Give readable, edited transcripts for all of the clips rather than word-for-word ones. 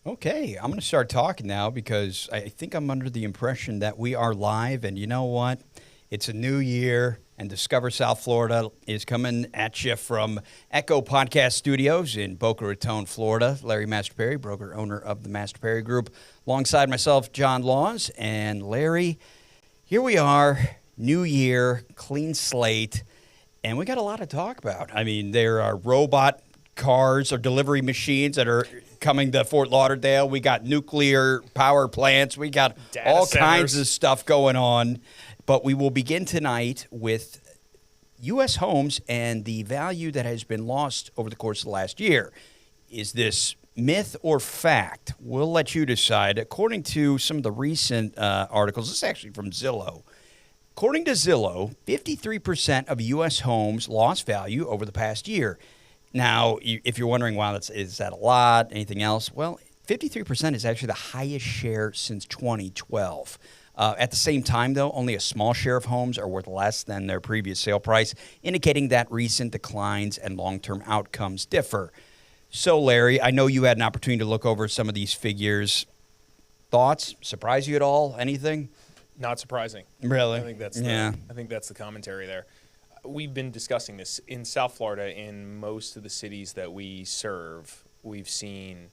Okay, I'm going to start talking now because I think I'm under the impression that we are live. And you know what? It's a new year, and Discover South Florida is coming at you from Echo Podcast Studios in Boca Raton, Florida. Larry Mastropieri, broker owner of the Mastropieri Group, alongside myself, John Laws. And Larry, here we are, new year, clean slate, and we got a lot to talk about. I mean, there are robot cars or delivery machines that are coming to Fort Lauderdale. We got nuclear power plants. We got Data all centers. kinds of stuff going on. But we will begin tonight with U.S. homes and the value that has been lost over the course of the last year. Is this myth or fact? We'll let you decide. According to some of the recent articles, this is actually from Zillow. According to Zillow, 53% of U.S. homes lost value over the past year. Now, if you're wondering, wow, is that a lot? Anything else? Well, 53% is actually the highest share since 2012. At the same time, though, only a small share of homes are worth less than their previous sale price, indicating that recent declines and long-term outcomes differ. So, Larry, I know you had an opportunity to look over some of these figures. Thoughts? Surprise you at all? Anything? Not surprising. Really? I think that's the commentary there. We've been discussing this in South Florida. In most of the cities that we serve, we've seen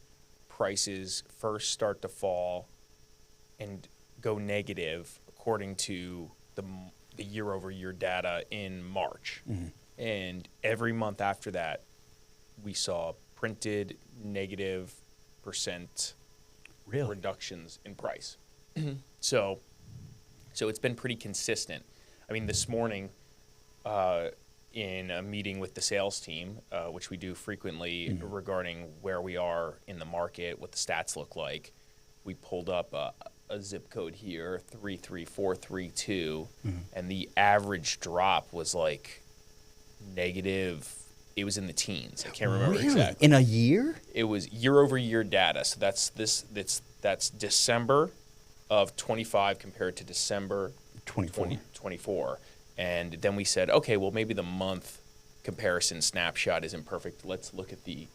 prices first start to fall and go negative according to the year-over-year data in March. Mm-hmm. And every month after that, we saw printed negative percent reductions in price. So it's been pretty consistent. I mean, this morning, in a meeting with the sales team, which we do frequently regarding where we are in the market, what the stats look like, we pulled up a zip code here, 33432, and the average drop was like negative. It was in the teens. I can't remember exactly. In a year? It was year-over-year data. So that's December of 25 compared to December 24. And then we said, okay, well, maybe the month comparison snapshot isn't perfect. Let's look at the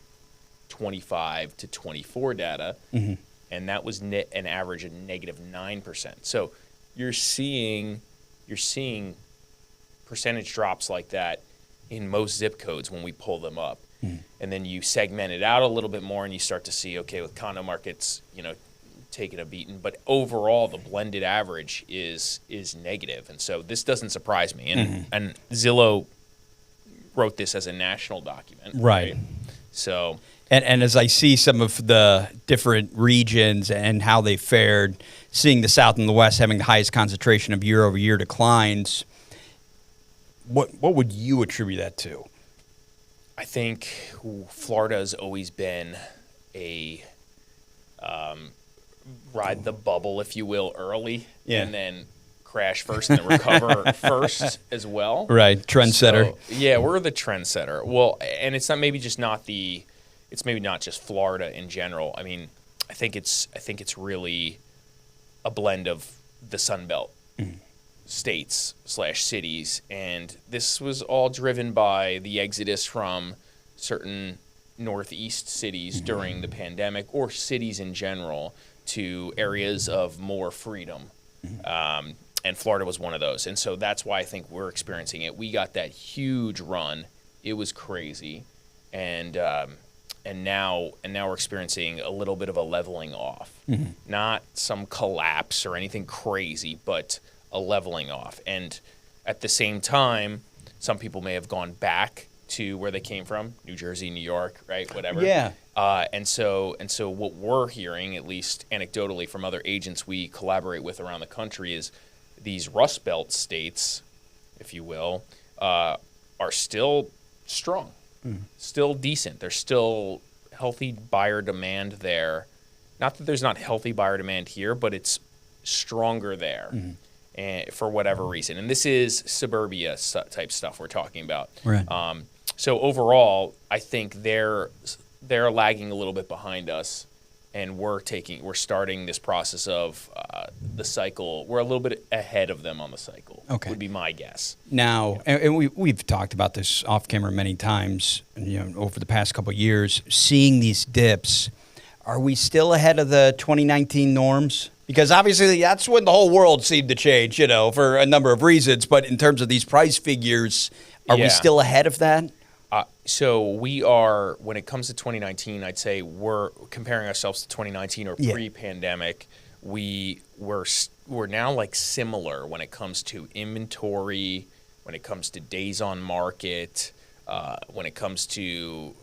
25 to 24 data. Mm-hmm. And that was an average of negative 9%. So you're seeing percentage drops like that in most zip codes when we pull them up. Mm-hmm. And then you segment it out a little bit more and you start to see, okay, with condo markets, taking a beating, but overall the blended average is negative, and so this doesn't surprise me. And Zillow wrote this as a national document, right? So and as I see some of the different regions and how they fared, seeing the South and the West having the highest concentration of year-over-year declines, what would you attribute that to? I think Florida has always been a ride the bubble, if you will, early, and then crash first and then recover first as well. Right, trendsetter. So, yeah, we're the trendsetter. Well, and it's not maybe just it's maybe not just Florida in general. I mean, I think it's really a blend of the Sun Belt states / cities, and this was all driven by the exodus from certain Northeast cities during the pandemic, or cities in general, to areas of more freedom. And Florida was one of those. And so that's why I think we're experiencing it. We got that huge run. It was crazy. And now we're experiencing a little bit of a leveling off. Mm-hmm. Not some collapse or anything crazy, but a leveling off. And at the same time, some people may have gone back to where they came from, New Jersey, New York, right, whatever. Yeah. And so what we're hearing, at least anecdotally from other agents we collaborate with around the country, is these Rust Belt states, if you will, are still strong, still decent. There's still healthy buyer demand there. Not that there's not healthy buyer demand here, but it's stronger there. And for whatever reason. And this is suburbia type stuff we're talking about. Right. So overall, I think they're lagging a little bit behind us, and we're starting this process of the cycle. We're a little bit ahead of them on the cycle. Okay. Would be my guess. Now, and we've talked about this off camera many times. Over the past couple of years, seeing these dips, Are we still ahead of the 2019 norms? Because obviously that's when the whole world seemed to change, for a number of reasons. But in terms of these price figures, are we still ahead of that? So we are, when it comes to 2019, I'd say we're comparing ourselves to 2019 or pre-pandemic. We're now like similar when it comes to inventory, when it comes to days on market, when it comes to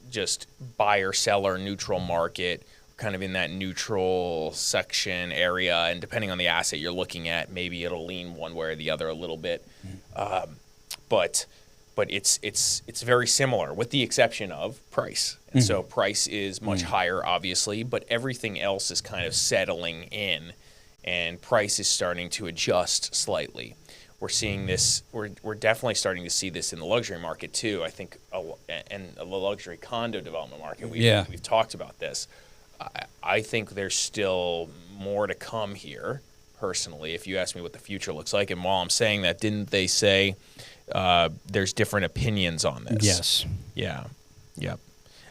just buyer, seller, neutral market, kind of in that neutral section area. And depending on the asset you're looking at, maybe it'll lean one way or the other a little bit. But it's very similar with the exception of price. And so price is much higher, obviously, but everything else is kind of settling in, and price is starting to adjust slightly. We're seeing this. We're definitely starting to see this in the luxury market too. I think, and the luxury condo development market. We've talked about this. I think there's still more to come here. Personally, if you ask me what the future looks like, and while I'm saying that, didn't they say there's different opinions on this? Yes. Yeah. Yep.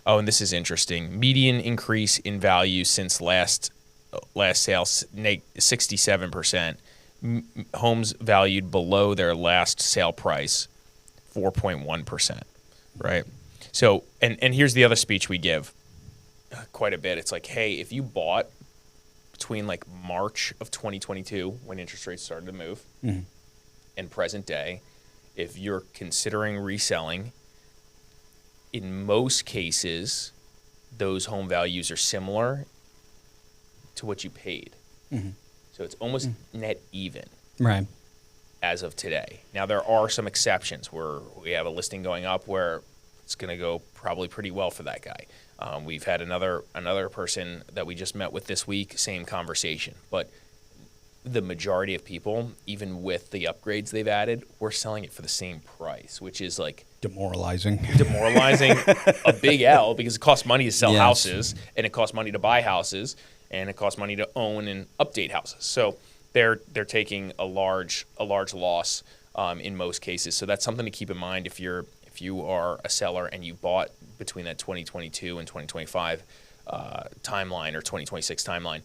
Oh, and this is interesting. Median increase in value since last sale, 67%. Homes valued below their last sale price, 4.1%, right? So, and here's the other speech we give quite a bit. It's like, hey, if you bought between like March of 2022, when interest rates started to move, and present day, if you're considering reselling, in most cases, those home values are similar to what you paid. So it's almost net even, right, as of today. Now, there are some exceptions where we have a listing going up where it's going to go probably pretty well for that guy. We've had another person that we just met with this week, same conversation. But the majority of people, even with the upgrades they've added, we're selling it for the same price, which is like demoralizing, a big L, because it costs money to sell houses, and it costs money to buy houses, and it costs money to own and update houses. So they're taking a large loss in most cases. So that's something to keep in mind if you are a seller and you bought between that 2022 and 2025 timeline or 2026 timeline.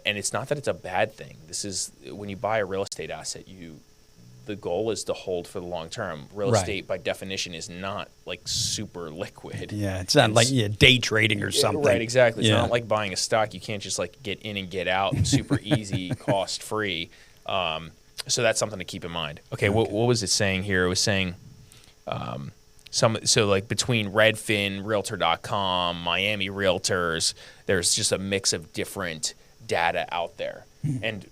And it's not that it's a bad thing. This is when you buy a real estate asset, the goal is to hold for the long term. Real estate, by definition, is not like super liquid. Yeah, it's not like day trading or something. Right, exactly. It's not like buying a stock. You can't just like get in and get out super easy, cost free. So that's something to keep in mind. Okay, what was it saying here? It was saying so like between Redfin, Realtor.com, Miami Realtors, there's just a mix of different data out there. And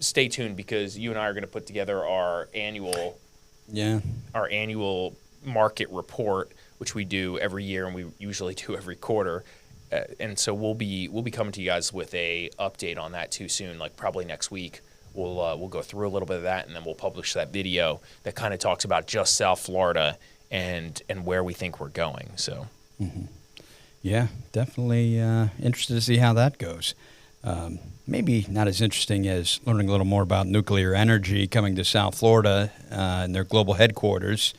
stay tuned, because you and I are going to put together our annual market report, which we do every year, and we usually do every quarter. And so we'll be coming to you guys with a update on that too soon, like probably next week. We'll go through a little bit of that, and then we'll publish that video that kind of talks about just South Florida and where we think we're going. So, yeah, definitely interested to see how that goes. Maybe not as interesting as learning a little more about nuclear energy coming to South Florida and their global headquarters.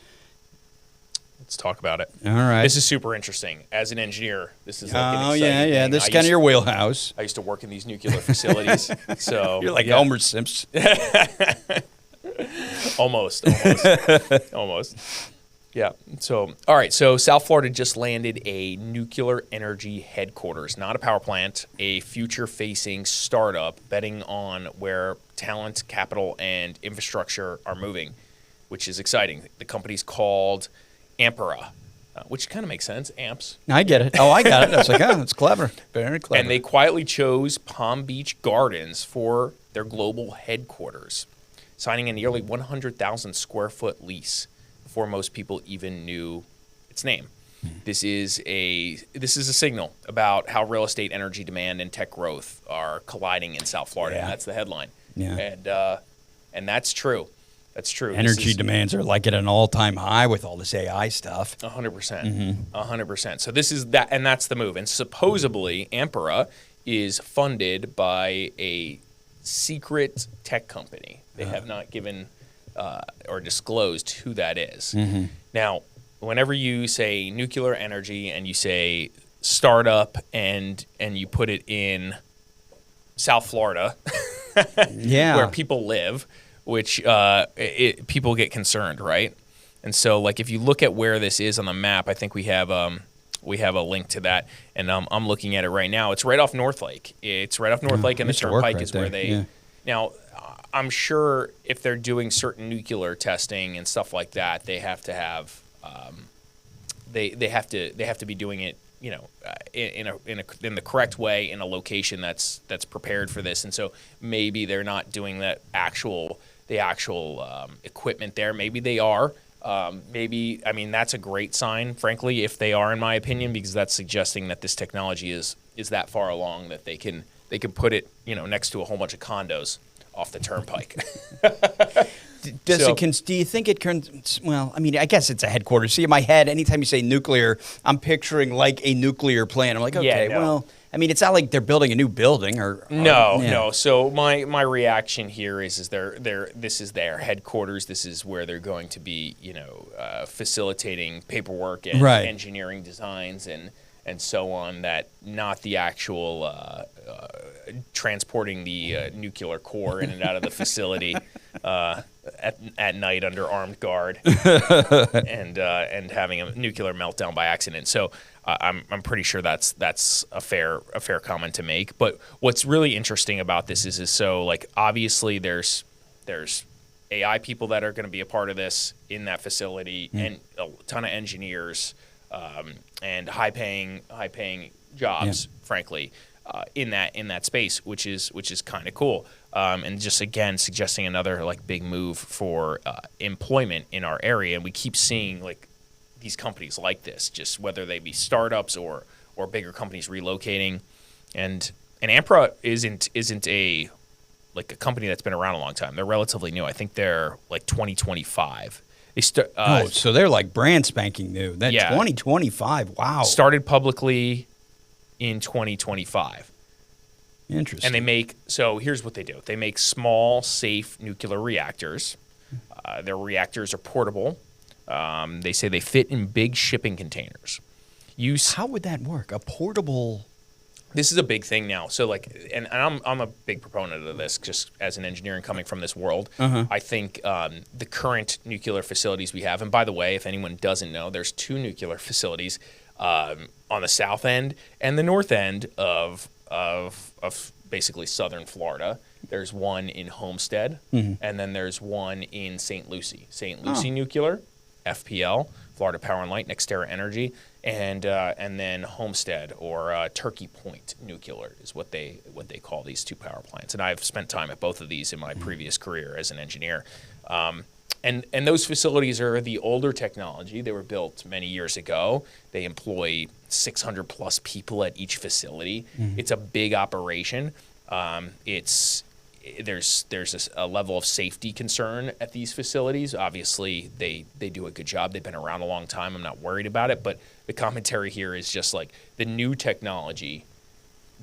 Let's talk about it. All right. This is super interesting. As an engineer, this is like an exciting thing. This is kind of your wheelhouse. I used to work in these nuclear facilities. So you're like Homer Simpson. Almost. Yeah. So, all right. So South Florida just landed a nuclear energy headquarters, not a power plant, a future-facing startup betting on where talent, capital, and infrastructure are moving, which is exciting. The company's called Ampera, which kind of makes sense. Amps. I get it. Oh, I got it. I was like, that's clever. Very clever. And they quietly chose Palm Beach Gardens for their global headquarters, signing a nearly 100,000 square foot lease before most people even knew its name. This is a signal about how real estate, energy demand, and tech growth are colliding in South Florida. And that's the headline. Yeah. And that's true. That's true. Energy demands are like at an all-time high with all this AI stuff. 100%. 100%. So this is that, and that's the move. And supposedly, Ampera is funded by a secret tech company. They have not given or disclosed who that is. Now, whenever you say nuclear energy and you say startup and you put it in South Florida, Yeah. where people live, which people get concerned, right? And so, like, if you look at where this is on the map, I think we have a link to that, and I'm looking at it right now. It's right off North Lake. It's right off North Lake, and the used to work Turnpike right is where there, they. yeah. Now, I'm sure if they're doing certain nuclear testing and stuff like that, they have to have they have to be doing it, you know, in the correct way, in a location that's prepared for this. And so maybe they're not doing the actual equipment there. Maybe they are. Maybe, I mean, that's a great sign, frankly, if they are, in my opinion, because that's suggesting that this technology is that far along that they can put it, you know, next to a whole bunch of condos off the turnpike. Do you think it can? Well, I mean, I guess it's a headquarters. See, in my head, anytime you say nuclear, I'm picturing like a nuclear plant. I'm like, okay, Yeah, no. well, I mean, it's not like they're building a new building or No, yeah. no. So my reaction here is this is their headquarters. This is where they're going to be, you know, facilitating paperwork and Right. engineering designs and so on. That not the actual transporting the nuclear core in and out of the facility at night under armed guard and having a nuclear meltdown by accident. So I'm pretty sure that's a fair comment to make. But what's really interesting about this is so, like, obviously there's AI people that are going to be a part of this in that facility, and a ton of engineers and high paying jobs, frankly, in that space, which is kind of cool. And just again suggesting another like big move for employment in our area. And we keep seeing like these companies like this, just whether they be startups or bigger companies relocating. And Ampra isn't a like a company that's been around a long time. They're relatively new. I think they're like 2025. So they're like brand spanking new. That Yeah. 2025. Wow. Started publicly in 2025. Interesting. And they make, so here's what they do. They make small, safe nuclear reactors. Their reactors are portable. They say they fit in big shipping containers. How would that work? A portable. This is a big thing now. So like, and I'm a big proponent of this, just as an engineer and coming from this world. I think the current nuclear facilities we have, and by the way, if anyone doesn't know, there's 2 nuclear facilities on the south end and the north end of basically southern Florida. There's one in Homestead, and then there's one in St. Lucie. St. Lucie Nuclear, FPL, Florida Power and Light, Nextera Energy, and then Homestead or Turkey Point Nuclear is what they call these 2 power plants. And I've spent time at both of these in my previous career as an engineer. And those facilities are the older technology. They were built many years ago. They employ 600 plus people at each facility. It's a big operation. There's a level of safety concern at these facilities. Obviously, they do a good job. They've been around a long time. I'm not worried about it. But the commentary here is just like the new technology,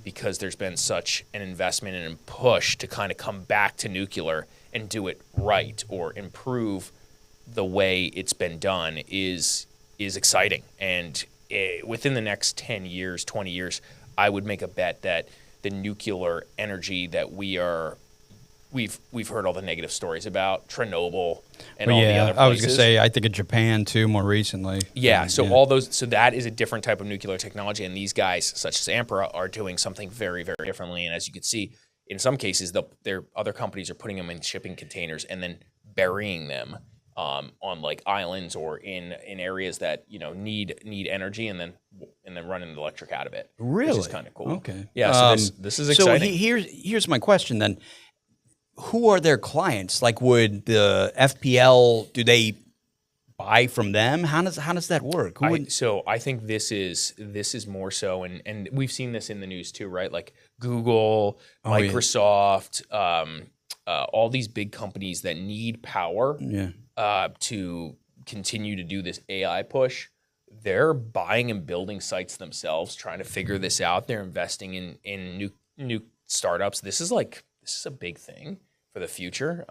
because there's been such an investment and a push to kind of come back to nuclear and do it right or improve the way it's been done is exciting. And within the next 10 years, 20 years, I would make a bet that the nuclear energy that we've heard all the negative stories about, Chernobyl and all the other places. I was going to say, I think of Japan too more recently. Yeah, so that is a different type of nuclear technology, and these guys, such as Ampera, are doing something very, very differently. And as you can see, in some cases, their other companies are putting them in shipping containers and then burying them on like islands or in areas that need energy, and then running the electric out of it. Really, which is kind of cool. Okay, yeah. So this is exciting. So here's my question then. Who are their clients? Like, would the FPL, do they buy from them? How does that work? So I think this is more so, and we've seen this in the news too, right? Like Google, Microsoft, all these big companies that need power to continue to do this AI push. They're buying and building sites themselves, trying to figure this out. They're investing in new startups. This is a big thing for the future.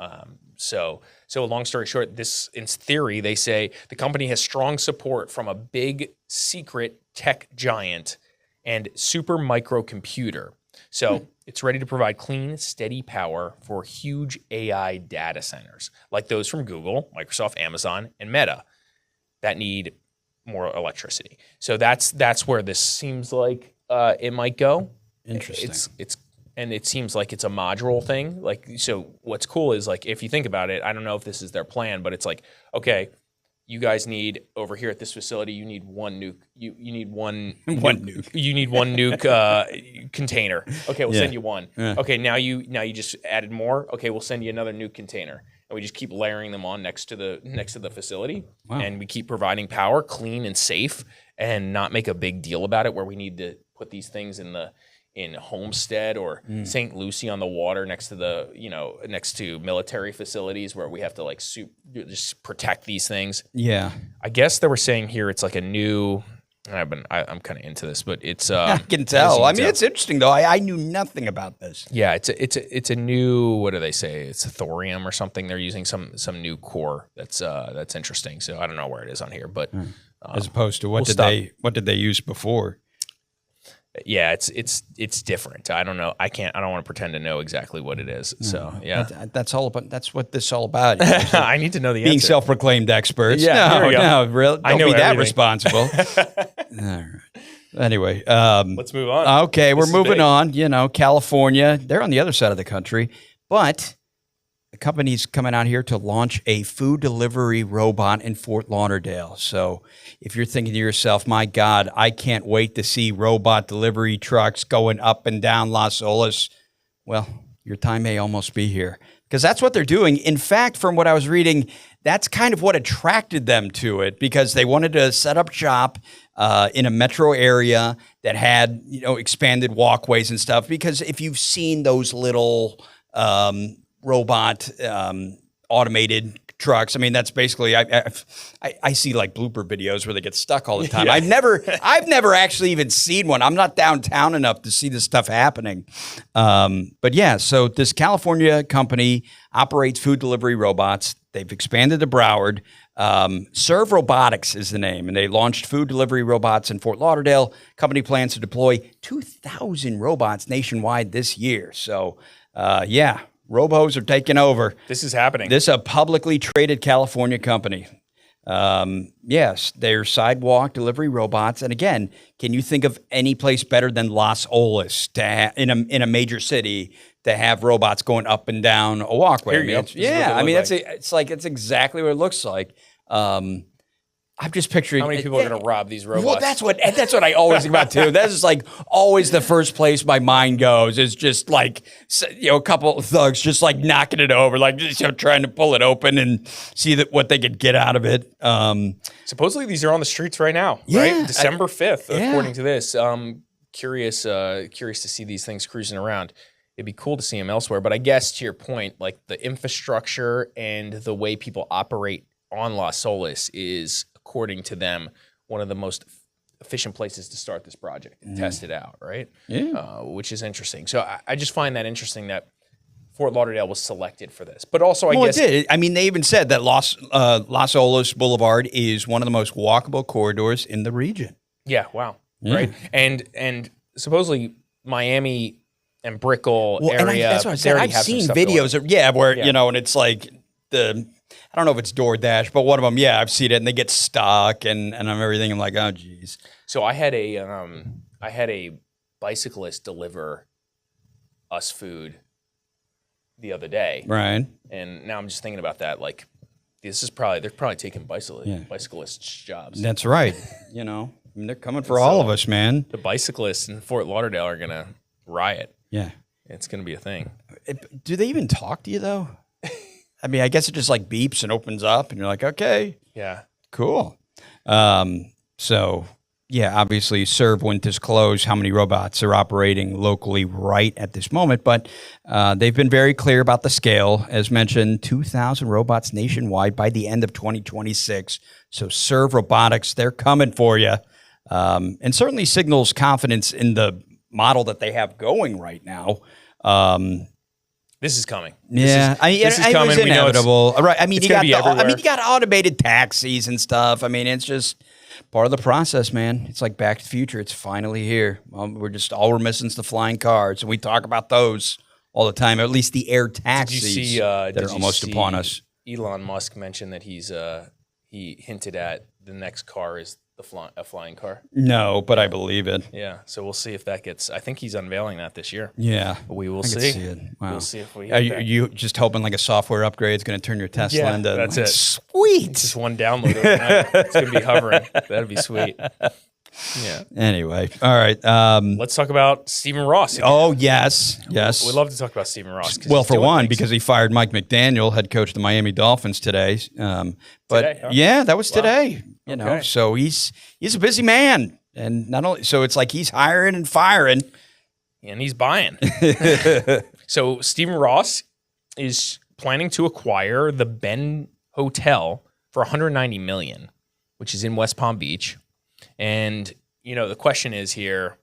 So long story short, this, in theory, they say the company has strong support from a big secret tech giant and super microcomputer. So it's ready to provide clean, steady power for huge AI data centers like those from Google, Microsoft, Amazon, and Meta that need more electricity. So that's where this seems like it might go. Interesting. And it seems like it's a modular thing. Like, so what's cool is, like, if you think about it, I don't know if this is their plan, but it's like, okay, you guys need over here at this facility, you need one nuke. You need one nuke. You need one nuke container. Okay, we'll send you one. Yeah. Okay, now you just added more. Okay, we'll send you another nuke container. And we just keep layering them on next to the facility. Wow. And we keep providing power, clean and safe, and not make a big deal about it where we need to put these things in Homestead or St. Lucie on the water next to military facilities where we have to like just protect these things. Yeah. I guess they were saying here it's like a new. I'm kind of into this, but it's. I can tell. I mean, it's interesting though. I knew nothing about this. Yeah, it's a new. What do they say? It's a thorium or something. They're using some new core that's interesting. So I don't know where it is on here, but as opposed to what did they use before? Yeah, it's different. I don't know. I don't want to pretend to know exactly what it is. So yeah, that's what this is all about. I need to know the being answer. self-proclaimed experts. Yeah, no, really. Don't be that everything. responsible. All right. Anyway, let's move on. Okay, we're moving on. California, they're on the other side of the country, but the company's coming out here to launch a food delivery robot in Fort Lauderdale. So if you're thinking to yourself, my God, I can't wait to see robot delivery trucks going up and down Las Olas, well, your time may almost be here. Because that's what they're doing. In fact, from what I was reading, that's kind of what attracted them to it, because they wanted to set up shop in a metro area that had, expanded walkways and stuff. Because if you've seen those little robot automated trucks, I mean, that's basically I see like blooper videos where they get stuck all the time. Yeah. I've never actually even seen one. I'm not downtown enough to see this stuff happening. But yeah, so this California company operates food delivery robots. They've expanded to Broward. Serve Robotics is the name, and they launched food delivery robots in Fort Lauderdale. Company plans to deploy 2,000 robots nationwide this year. So yeah. Robos are taking over. This is happening. This is a publicly traded California company. Yes, they're sidewalk delivery robots. And again, can you think of any place better than Las Olas in a major city to have robots going up and down a walkway? Here you go. It's exactly what it looks like. I'm just picturing how many people are going to rob these robots. Well, that's what I always think about too. That's just like always the first place my mind goes is just like a couple of thugs just like knocking it over, like just trying to pull it open and see what they could get out of it. Supposedly these are on the streets right now, right? December 5th, according to this. Curious to see these things cruising around. It'd be cool to see them elsewhere, but I guess to your point, like the infrastructure and the way people operate on Las Olas is, according to them, one of the most efficient places to start this project and test it out, right? Yeah. Which is interesting. So I just find that interesting that Fort Lauderdale was selected for this. But also, I guess... it did. I mean, they even said that Las Olas Boulevard is one of the most walkable corridors in the region. Yeah, wow. Yeah. Right? And supposedly Miami and Brickell area... That's what I said. I've seen videos and it's like I don't know if it's DoorDash, but one of them, I've seen it, and they get stuck, and I'm everything. I'm like, oh, geez. So I had a bicyclist deliver us food the other day, right? And now I'm just thinking about that. Like, they're probably taking bicyclists' jobs. That's right. I mean, they're coming for all of us, man. The bicyclists in Fort Lauderdale are gonna riot. Yeah, it's gonna be a thing. Do they even talk to you though? I mean, I guess it just like beeps and opens up, and you're like, okay, yeah, cool. So yeah, obviously, Serve wouldn't disclose how many robots are operating locally right at this moment, but they've been very clear about the scale. As mentioned, 2,000 robots nationwide by the end of 2026. So Serve Robotics, they're coming for you, and certainly signals confidence in the model that they have going right now. This is coming. Yeah, this is it coming. was We know inevitable. Right. I mean, it's gonna be everywhere. you got automated taxis and stuff. I mean, it's just part of the process, man. It's like Back to the Future. It's finally here. We're missing is the flying cars, and we talk about those all the time. Or at least the air taxis that are almost upon us. Elon Musk mentioned that he hinted at the next car is a flying car. No, but I believe it. Yeah, so we'll see if that gets. I think he's unveiling that this year. Yeah, We will I see. can see it. Wow. We'll see if we. Are hit that. you just hoping like a software upgrade is going to turn your Tesla Yeah, into that's like, it. Sweet. Just one download overnight. It's gonna be hovering. That'd be sweet. Yeah. Anyway, all right. Let's talk about Stephen Ross. Again. Oh yes, yes. We'd love to talk about Stephen Ross. Well, for one, because he fired Mike McDaniel, head coach of the Miami Dolphins today. But Today, huh? yeah, that was today. You know, Okay. so he's a busy man, and not only so it's like he's hiring and firing. and he's buying. So Stephen Ross is planning to acquire the Ben Hotel for $190 million, which is in West Palm Beach. And the question is here,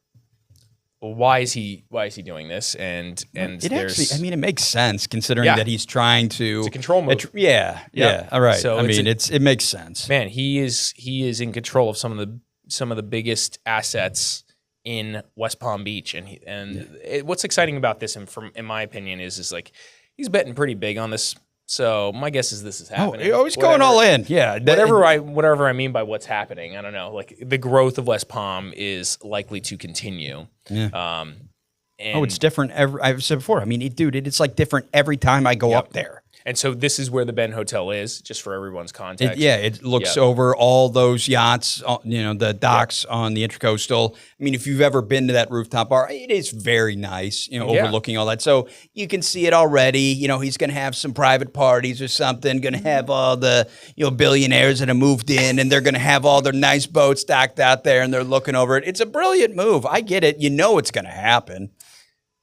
why is he doing this? And It there's actually, I mean, it makes sense considering Yeah. that he's trying to. It's a control move. Yeah. All right. So I mean, it makes sense. man, he is in control of some of the biggest assets in West Palm Beach, what's exciting about this, and in my opinion, is like he's betting pretty big on this. So my guess is this is happening. Oh, he's going all in. Yeah. Whatever I mean by what's happening, I don't know. Like the growth of West Palm is likely to continue. Yeah. And it's different. I've said before. I mean, it's like different every time I go up there. And so this is where the Ben Hotel is, just for everyone's context. It looks over all those yachts, the docks on the Intracoastal. I mean, if you've ever been to that rooftop bar, it is very nice, overlooking all that. So you can see it already. He's going to have some private parties or something, going to have all the, billionaires that have moved in, and they're going to have all their nice boats docked out there, and they're looking over it. It's a brilliant move. I get it. It's going to happen.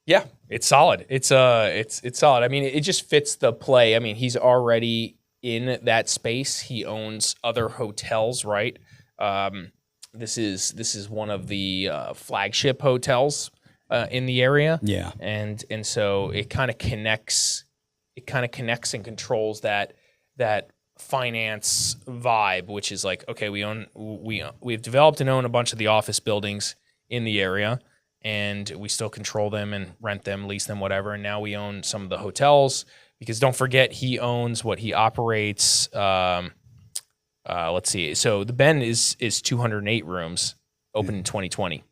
Yeah, it's solid. It's solid. I mean, it just fits the play. I mean, he's already in that space. He owns other hotels, right? This is one of the flagship hotels in the area. Yeah, and so it kind of connects. It kind of connects and controls that finance vibe, which is like, okay, we've developed and own a bunch of the office buildings in the area. And we still control them and rent them, lease them, whatever. And now we own some of the hotels because don't forget he operates. Let's see. So the Ben is 208 rooms, opened in 2020,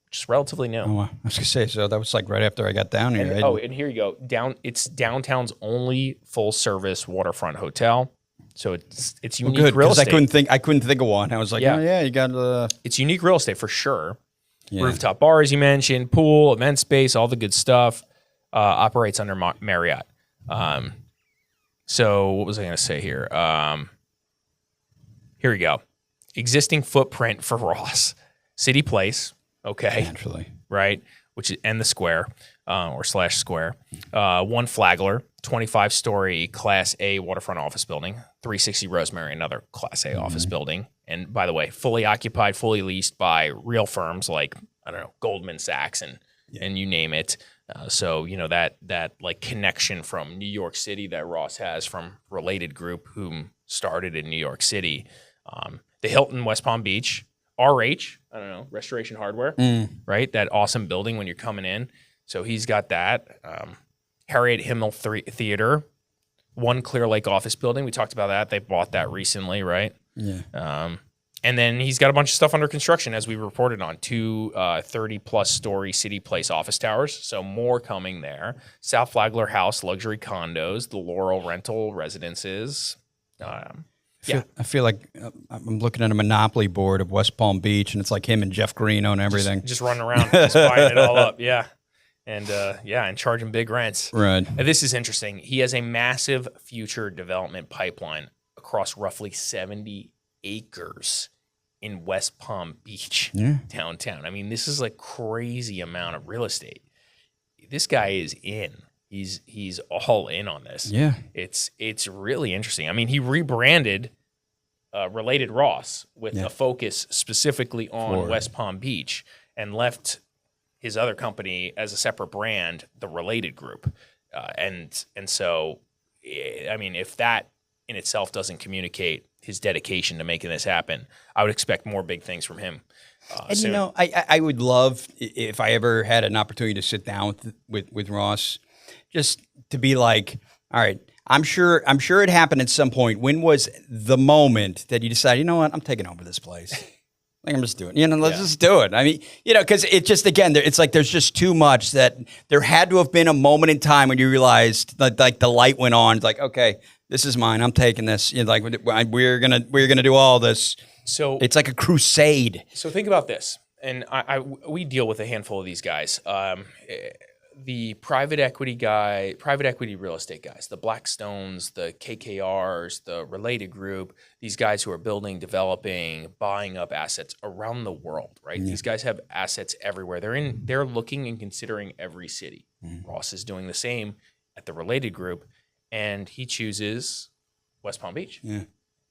which is relatively new. Oh, I was gonna say. So that was like right after I got down here. And here you go. It's downtown's only full service waterfront hotel. So it's unique good, real estate. I couldn't think of one. I was like, you got. It's unique real estate for sure. Yeah. Rooftop bar, as you mentioned, pool, event space, all the good stuff. Operates under Marriott. So what was I going to say here? Here we go. Existing footprint for Ross. City Place, okay. Naturally. Right, which is and the square, or / square. One Flagler, 25-story Class A waterfront office building. 360 Rosemary, another Class A office building. And by the way, fully occupied, fully leased by real firms like, I don't know, Goldman Sachs and you name it. So, that like connection from New York City that Ross has from Related Group, whom started in New York City. The Hilton West Palm Beach, RH, I don't know, Restoration Hardware, right? That awesome building when you're coming in. So he's got that. Harriet Himmel Theater, One Clear Lake office building. We talked about that. They bought that recently, right? Yeah. And then he's got a bunch of stuff under construction, as we reported on, 2 30-plus story City Place office towers. So more coming there. South Flagler House, luxury condos, the Laurel rental residences. I feel like I'm looking at a monopoly board of West Palm Beach, and it's like him and Jeff Green own everything. Just running around, just buying it all up. Yeah. And charging big rents. Right. And this is interesting. He has a massive future development pipeline across roughly 70 acres in West Palm Beach, downtown. I mean, this is like crazy amount of real estate. This guy is in. He's all in on this. Yeah. It's really interesting. I mean, he rebranded Related Ross with a focus specifically on West Palm Beach and left his other company as a separate brand, the Related Group. And so, I mean, if that in itself doesn't communicate his dedication to making this happen, I would expect more big things from him. And soon. I would love if I ever had an opportunity to sit down with Ross, just to be like, all right, I'm sure it happened at some point. When was the moment that you decided, you know what, I'm taking over this place? Like, I'm just doing it. Let's just do it. I mean, because it's just, again, it's like there's just too much that there had to have been a moment in time when you realized that, like, the light went on. It's like, okay, this is mine. I'm taking this. Like, we're gonna do all this. So it's like a crusade. So think about this, and we deal with a handful of these guys. The private equity real estate guys, the Blackstones, the KKRs, the Related Group, these guys who are building, developing, buying up assets around the world, right? Yeah. These guys have assets everywhere. They're looking and considering every city. Ross is doing the same at the Related Group, and he chooses West Palm Beach. Yeah.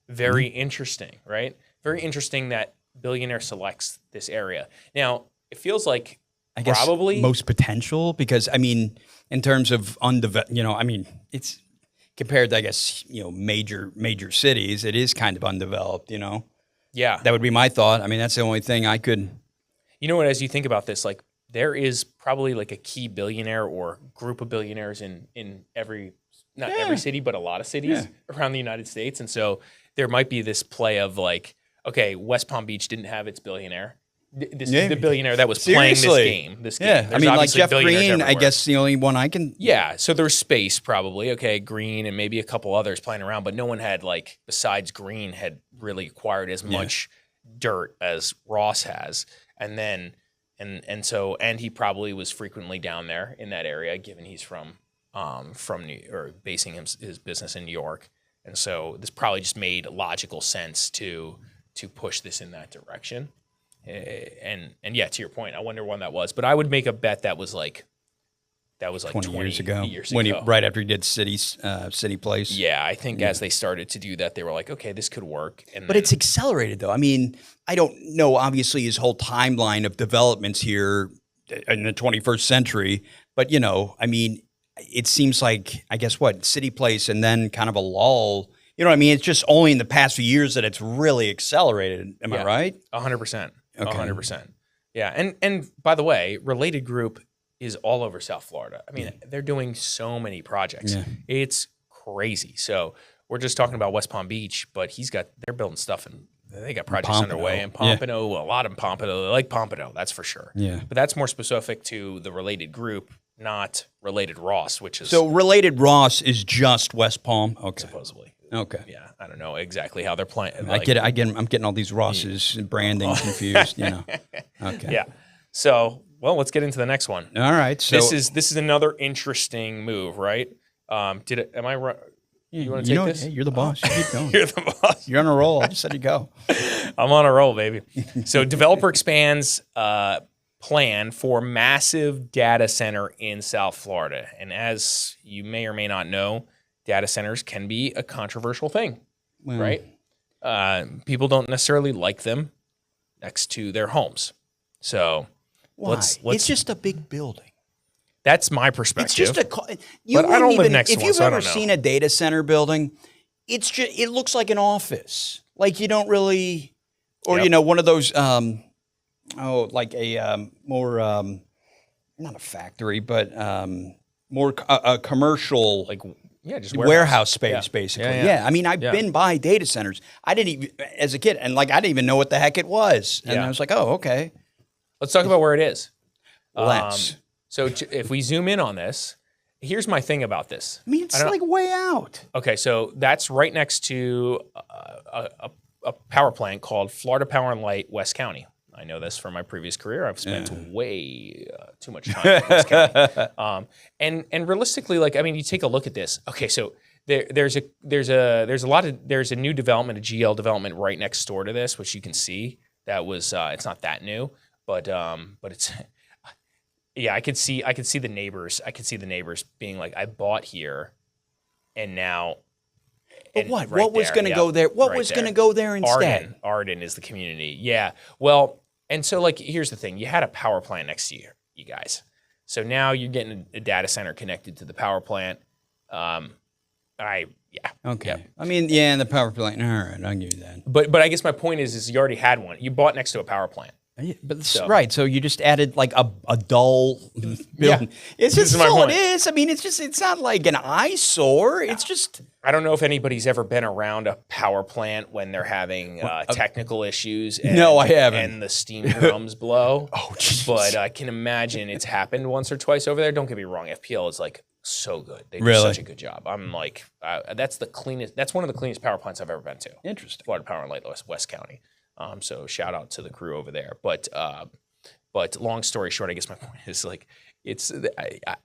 Very interesting, right? Very interesting that Billionaire selects this area. Now, it feels like I guess probably most potential, because I mean, in terms of undeveloped, I mean, it's compared to, I guess, major cities, it is kind of undeveloped, Yeah. That would be my thought. I mean, that's the only thing I could. You know what, as you think about this, like, there is probably like a key billionaire or group of billionaires in every, not every city, but a lot of cities around the United States. And so there might be this play of like, okay, West Palm Beach didn't have its billionaire. The billionaire that was playing this game. Yeah, I mean, like Jeff Green, everywhere. I guess the only one I can. Yeah, so there's space probably. Okay, Green and maybe a couple others playing around, but no one had, like, besides Green, had really acquired as much dirt as Ross has. And then, and he probably was frequently down there in that basing his business in New York. And so this probably just made logical sense to push this in that direction. And yeah, to your point, I wonder when that was, but I would make a bet that was like 20 years ago, right after he did City Place. Yeah, I think as they started to do that, they were like, okay, this could work. But it's accelerated, though. I mean, I don't know, obviously, his whole timeline of developments here in the 21st century, but I mean, it seems like, I guess City Place and then kind of a lull. You know what I mean? It's just only in the past few years that it's really accelerated. Am I right? 100%. Okay. 100%. Yeah. And by the way, Related Group is all over South Florida. I mean, they're doing so many projects. Yeah. It's crazy. So we're just talking about West Palm Beach, but they're building stuff, and they got projects underway in Pompano, a lot in Pompano. They like Pompano, that's for sure. Yeah. But that's more specific to the Related Group, not Related Ross, which is. So Related Ross is just West Palm? Okay. Supposedly. Okay. Yeah, I don't know exactly how they're playing. I get it. I'm getting all these Rosses and branding confused. Okay. Yeah. So, well, let's get into the next one. All right. So this is another interesting move, right? Am I right? You want to take this? Hey, you're the boss. You keep going. You're the boss. You're on a roll. I just said you go. I'm on a roll, baby. So, developer expands plan for massive data center in South Florida, and as you may or may not know, data centers can be a controversial thing, right? People don't necessarily like them next to their homes. So why? It's just a big building. That's my perspective. It's just but I don't live next to one, If you've so ever seen a data center building, it looks like an office. Like, you don't really, or one of those, like a more, not a factory, but more a commercial, like. Yeah, just warehouse space, basically. Yeah. I mean, I've been by data centers. I didn't even, as a kid, and I didn't even know what the heck it was. And I was like, oh, okay. Let's talk about where it is. Let's. So if we zoom in on this, here's my thing about this. I mean, it's like way out. Okay, so that's right next to a power plant called Florida Power and Light West County. I know this from my previous career. I've spent way too much time in West County. And realistically, you take a look at this. Okay, so there's a new development, a GL development right next door to this, which you can see. That was it's not that new, but it's I could see the neighbors. I could see the neighbors being like, I bought here, and now. But what? Right what was going to go there? What was going to go there instead? Arden is the community. Yeah. Well, and so here's the thing: you had a power plant next to you guys. So now you're getting a data center connected to the power plant. Okay. Yep. I mean, yeah, and the power plant. All right, I'll give you that. But I guess my point is you already had one. You bought next to a power plant. Yeah, but right, so you just added like a dull building. Yeah. It's This just is my all point. it is. I mean, it's not like an eyesore. It's just I don't know if anybody's ever been around a power plant when they're having technical issues. And, No, I haven't. And the steam drums blow. Oh, jeez. But I can imagine it's happened once or twice over there. Don't get me wrong. FPL is like so good. They do Really? such a good job. I'm like, that's the cleanest. That's one of the cleanest power plants I've ever been to. Interesting. Florida Power and Light West County. So shout out to the crew over there. But long story short, I guess my point is like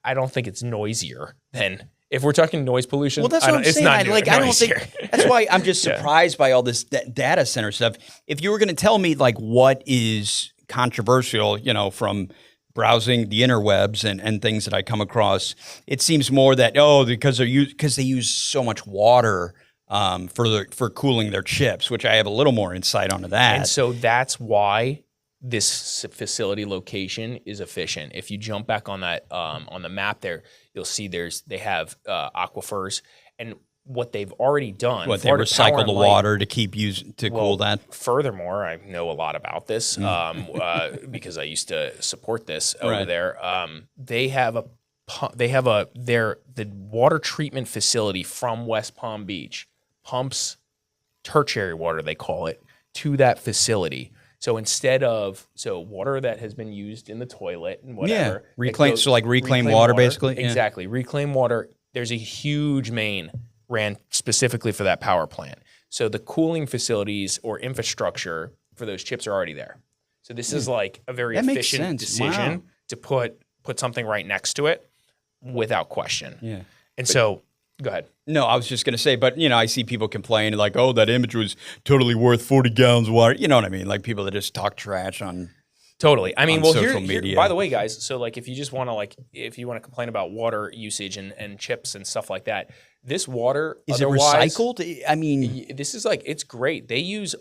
I don't think it's noisier than if we're talking noise pollution. Well, that's what I'm it's saying. not I don't think noisier. that's why I'm just surprised by all this data center stuff. If you were going to tell me like what is controversial, from browsing the interwebs and things that I come across, it seems more that because they use so much water for cooling their chips, which I have a little more insight onto that. And so that's why this facility location is efficient. If you jump back on that on the map there, you'll see they have aquifers, and what they've already done. They recycle the water to keep cool that. Furthermore, I know a lot about this because I used to support this over there. They have the water treatment facility from West Palm Beach pumps tertiary water, they call it, to that facility. So instead of water that has been used in the toilet and whatever, reclaim water basically. Yeah. Exactly, reclaim water. There's a huge main ran specifically for that power plant. So the cooling facilities or infrastructure for those chips are already there. So this is like a very efficient decision to put something right next to it without question. Yeah. And so go ahead. No, I was just going to say, but, I see people complain like, that image was totally worth 40 gallons of water. You know what I mean? Like people that just talk trash on Totally. I mean, social media. By the way, guys, so like if you just want to if you want to complain about water usage and chips and stuff like that, this water is it recycled? I mean, this is it's great. They use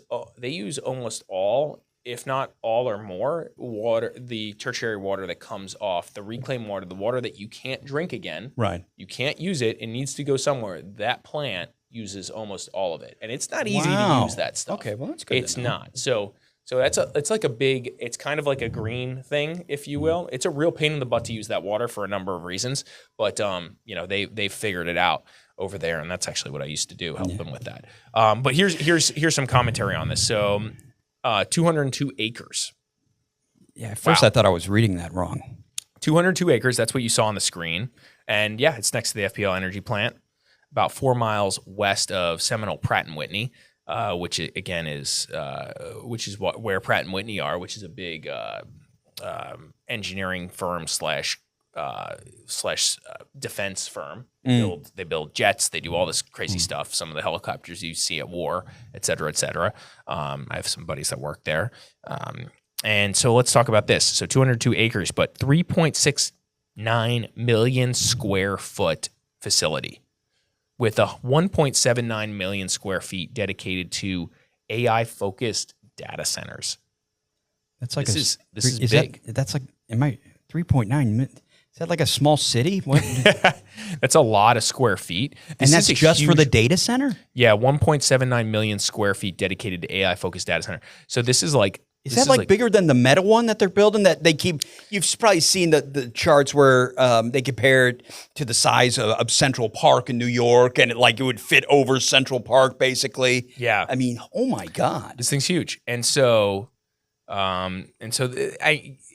almost all, if not all or more, water, the tertiary water that comes off, the reclaimed water, the water that you can't drink again. Right. You can't use it. It needs to go somewhere. That plant uses almost all of it. And it's not easy to use that stuff. Okay, well, that's good. It's not. So it's like it's kind of like a green thing, if you will. It's a real pain in the butt to use that water for a number of reasons. But, they figured it out over there. And that's actually what I used to do, help them with that. But here's some commentary on this. So 202 acres. Yeah, at first I thought I was reading that wrong. 202 acres, that's what you saw on the screen. And yeah, it's next to the FPL energy plant, about 4 miles west of Seminole Pratt & Whitney, which again is where Pratt & Whitney are, which is a big engineering firm slash defense firm. They build jets. They do all this crazy stuff. Some of the helicopters you see at war, et cetera, et cetera. I have some buddies that work there. And so let's talk about this. So 202 acres, but 3.69 million square foot facility with a 1.79 million square feet dedicated to AI-focused data centers. That's like this is big. That's like, am I 3.9? Is that like a small city? What? That's a lot of square feet. And that's just for the data center? Yeah, 1.79 million square feet dedicated to AI-focused data center. So this is like... Is that like bigger than the Meta one that they're building? That they keep. You've probably seen the charts where they compare it to the size of Central Park in New York, and it would fit over Central Park basically. Yeah, I mean, oh my God, this thing's huge. And so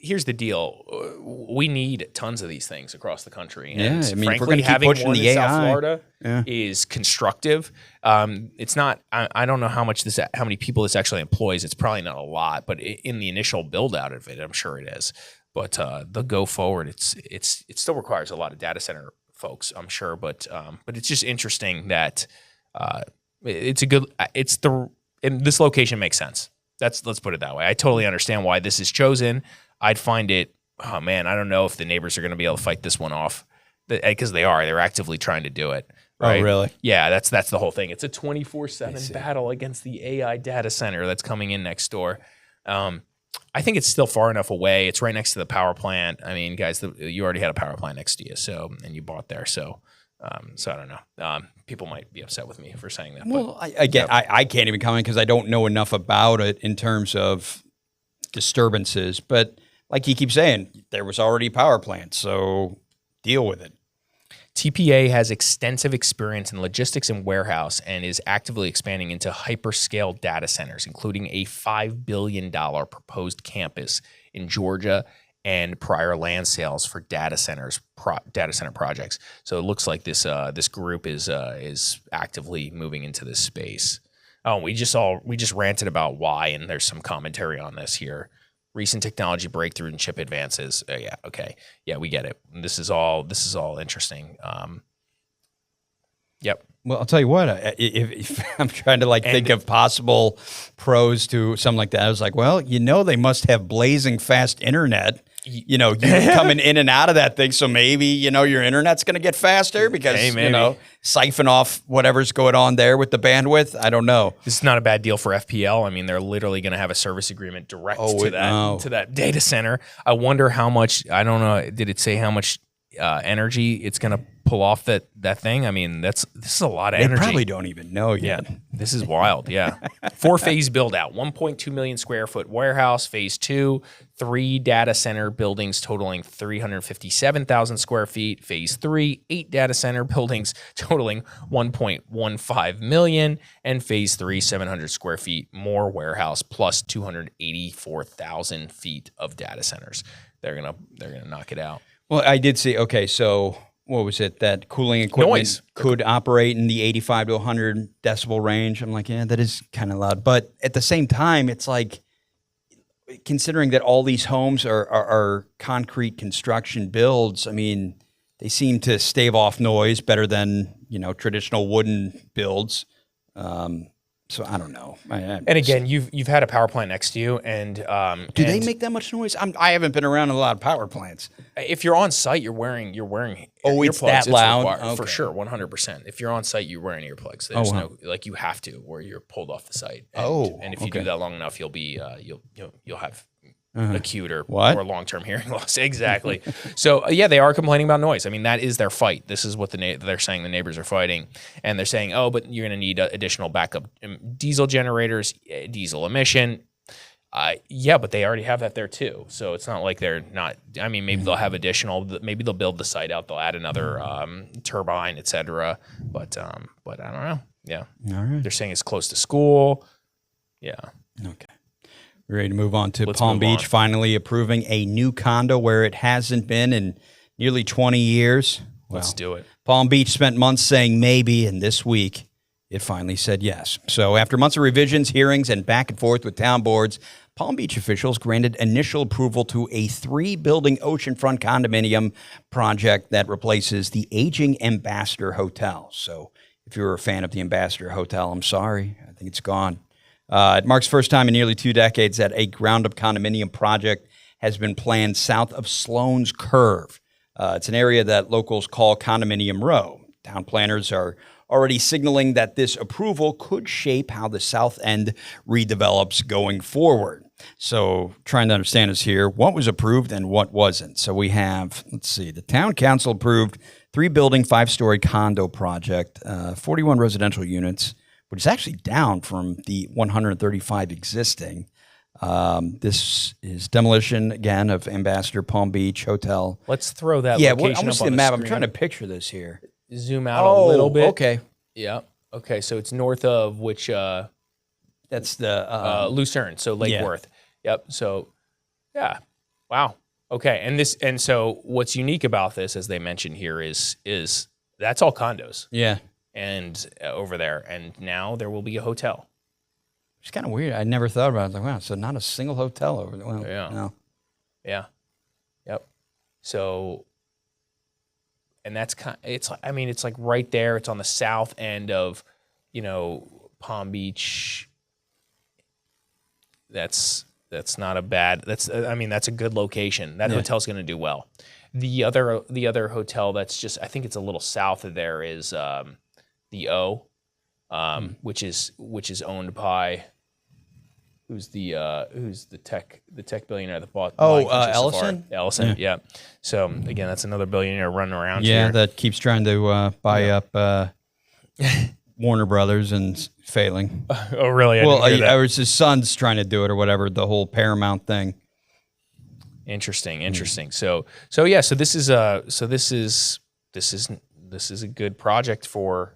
here's the deal: we need tons of these things across the country. And I mean, frankly, if we're going to keep having pushing one the in AI, South Florida is constructive. It's not. I don't know how many people this actually employs. It's probably not a lot, but in the initial build out of it, I'm sure it is. But the go forward, it still requires a lot of data center folks, I'm sure. But it's just interesting that and this location makes sense. Let's put it that way. I totally understand why this is chosen. I'd find it, oh man, I don't know if the neighbors are going to be able to fight this one off, because they're actively trying to do it. Right? Oh, really? Yeah, that's the whole thing. It's a 24/7 battle against the AI data center that's coming in next door. I think it's still far enough away. It's right next to the power plant. I mean, guys, you already had a power plant next to you, and you bought there. So I don't know. People might be upset with me for saying that. Well, I can't even comment because I don't know enough about it in terms of disturbances. But like you keep saying, there was already a power plant, so deal with it. TPA has extensive experience in logistics and warehouse and is actively expanding into hyperscale data centers, including a $5 billion proposed campus in Georgia and prior land sales for data center projects. So it looks like this group is actively moving into this space. Oh, we just ranted about why, and there's some commentary on this here. Recent technology breakthrough and chip advances. Yeah, okay. Yeah, we get it. This is all interesting. Yep. Well, I'll tell you what, if I'm trying to think of possible pros to something like that, I was like, well, they must have blazing fast internet. You coming in and out of that thing, so maybe your internet's going to get faster because siphon off whatever's going on there with the bandwidth. I don't know. This is not a bad deal for FPL. I mean, they're literally going to have a service agreement direct to that data center. I wonder how much. I don't know. Did it say how much energy it's going to pull off that thing? I mean, this is a lot of energy. They probably don't even know yet. Yeah, this is wild. Yeah, 4-phase build out, 1.2 million square foot warehouse. Phase 2, 3 data center buildings totaling 357,000 square feet. Phase 3, 8 data center buildings totaling 1.15 million, and phase 3, 700 square feet more warehouse plus 284,000 feet of data centers. They're gonna knock it out. Well, I did see. Okay, so what was it? That cooling equipment could operate in the 85 to 100 decibel range. I'm like, yeah, that is kind of loud. But at the same time, it's like, considering that all these homes are concrete construction builds, I mean, they seem to stave off noise better than traditional wooden builds. So I don't know. And again, you've had a power plant next to you, and do they make that much noise? I haven't been around a lot of power plants. If you're on site, you're wearing oh, it's that loud? Okay. For sure, 100%. If you're on site, you're wearing earplugs. There's no you have to, or you're pulled off the site. And if you do that long enough, you'll be you'll have acute or long-term hearing loss. Exactly. So they are complaining about noise. I mean, that is their fight. This is what they're saying the neighbors are fighting, and they're saying, but you're going to need additional backup diesel generators, diesel emission. But they already have that there too. So it's not like they're not. I mean, maybe they'll have additional. Maybe they'll build the site out. They'll add another turbine, etc. But I don't know. Yeah. All right. They're saying it's close to school. Yeah. Okay. We're ready to move on to Palm Beach, finally approving a new condo where it hasn't been in nearly 20 years. Let's do it. Palm Beach spent months saying maybe, and this week it finally said yes. So after months of revisions, hearings, and back and forth with town boards, Palm Beach officials granted initial approval to a 3-building oceanfront condominium project that replaces the aging Ambassador Hotel. So if you're a fan of the Ambassador Hotel, I'm sorry. I think it's gone. It marks the first time in nearly 2 decades that a ground-up condominium project has been planned south of Sloan's Curve. It's an area that locals call Condominium Row. Town planners are already signaling that this approval could shape how the South End redevelops going forward. So trying to understand is here, what was approved and what wasn't. So we have, the town council approved 3-building, 5-story condo project, 41 residential units, which is actually down from the 135 existing. This is demolition, again, of Ambassador Palm Beach Hotel. Let's throw that location I want to see the map. I'm trying to picture this here. Zoom out a little bit. Okay. Yeah. Okay, so it's north of which... that's the... Lucerne, so Lake Worth. Yep, so, yeah. Wow. Okay, and so what's unique about this, as they mentioned here, is that's all condos. Yeah. And over there, and now there will be a hotel. It's kind of weird. I never thought about it. Like, wow, so not a single hotel over there. Well, yeah. No. Yeah. Yep. So, and that's it's like right there. It's on the south end of, Palm Beach. That's not a bad. That's a good location. That hotel's going to do well. The other hotel that's just, I think it's a little south of there is the O, which is owned by who's the tech billionaire that bought Ellison? Ellison, yeah. So again, that's another billionaire running around Yeah, here. that keeps trying to buy up Warner Brothers and failing. Oh, really? I was his son's trying to do it or whatever, the whole Paramount thing. Interesting. So this is a good project for